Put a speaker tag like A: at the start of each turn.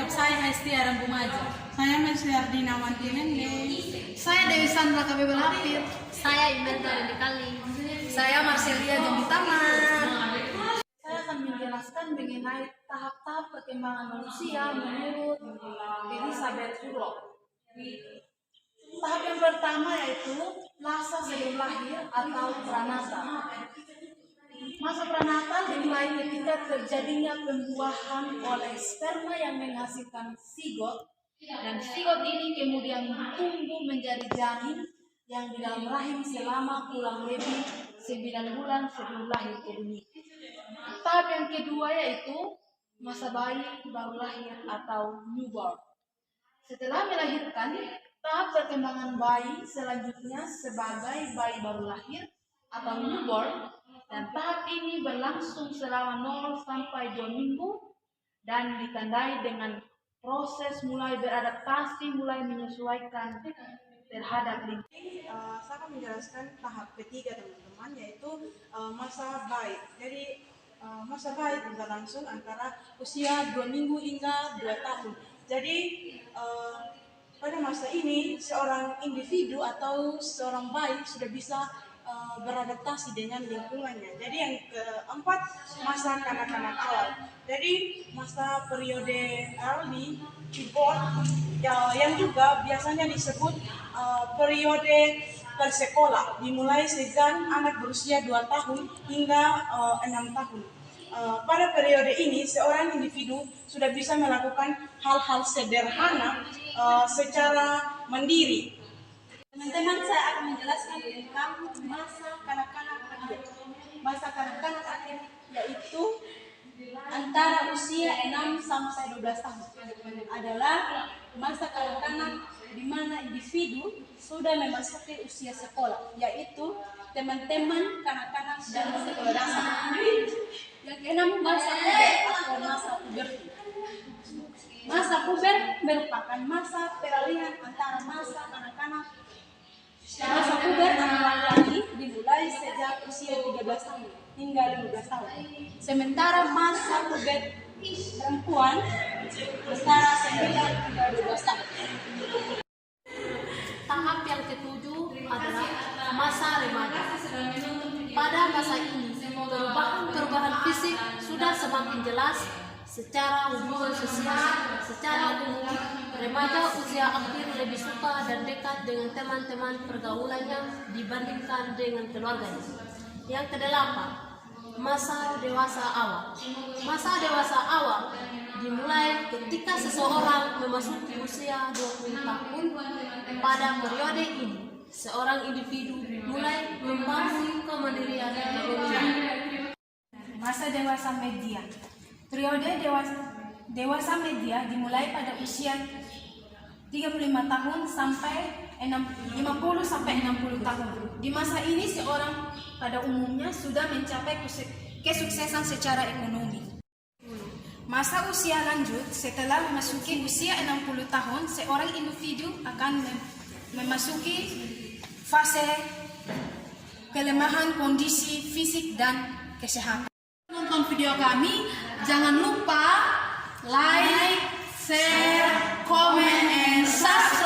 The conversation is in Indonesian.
A: untuk saya Hestia Rambumaja.
B: Saya Mesliardina Wantinende.
C: Saya Dewi Sandra KBB Lapir.
D: Saya Imelda Rendikali.
C: Saya Marcelia Jembitaman. Saya akan menjelaskan mengenai tahap-tahap perkembangan manusia menurut Elizabeth Hurley. Tahap yang pertama yaitu masa sebelum lahir atau pranata. Masa pranata dimulai ketika terjadinya pembuahan oleh sperma yang menghasilkan zigot, dan zigot ini kemudian tumbuh menjadi janin yang di dalam rahim selama kurang lebih 9 bulan sebelum lahir ke dunia. Tahap yang kedua yaitu masa bayi baru lahir atau newborn. Setelah melahirkan, tahap perkembangan bayi selanjutnya sebagai bayi baru lahir atau newborn, dan tahap ini berlangsung selama 0 sampai 2 minggu dan ditandai dengan proses mulai beradaptasi, mulai menyesuaikan terhadap lingkungan.
B: Saya akan menjelaskan tahap ketiga teman-teman, yaitu masa bayi. Jadi masa bayi berlangsung antara usia 2 minggu hingga 2 tahun. Jadi pada masa ini seorang individu atau seorang bayi sudah bisa beradaptasi dengan lingkungannya. Jadi yang keempat, masa kanak-kanak awal. Jadi masa periode early newborn yang juga biasanya disebut periode persekolah, dimulai sejak anak berusia 2 tahun hingga 6 tahun. Pada periode ini seorang individu sudah bisa melakukan hal-hal sederhana secara mandiri.
A: Teman-teman, saya akan menjelaskan tentang masa kanak-kanak akhir. Masa kanak-kanak akhir yaitu antara usia 6 sampai 12 tahun adalah masa kanak-kanak di mana individu sudah memasuki usia sekolah, yaitu teman-teman kanak-kanak dan sekolah dasar. Yang keenam, masa puber atau masa puberti. Masa puber merupakan masa peralihan antara masa kanak-kanak. Masa puber anak laki-laki dimulai sejak usia 13 tahun hingga 15 tahun. Sementara masa puber perempuan antara 9 hingga 12 tahun.
D: Tahap yang ketujuh adalah masa remaja. Pada masa ini, perubahan fisik sudah semakin jelas secara hubungan sosial. Secara umum, remaja usia akhir lebih suka dan dekat dengan teman-teman pergaulannya dibandingkan dengan keluarganya. Yang kedelapan, masa dewasa awal. Masa dewasa awal dimulai ketika seseorang memasuki usia 20 tahun. Pada periode ini, seorang individu mulai membangun kemandirian ekonomi.
E: Masa dewasa media. Periode dewasa media dimulai pada usia 35 tahun sampai 50 sampai 60 tahun. Di masa ini seorang pada umumnya sudah mencapai kesuksesan secara ekonomi. Masa usia lanjut, setelah memasuki usia 60 tahun, seorang individu akan memasuki fase kelemahan kondisi fisik dan kesehatan.
C: Nonton video kami, jangan lupa like, share, comment, and subscribe.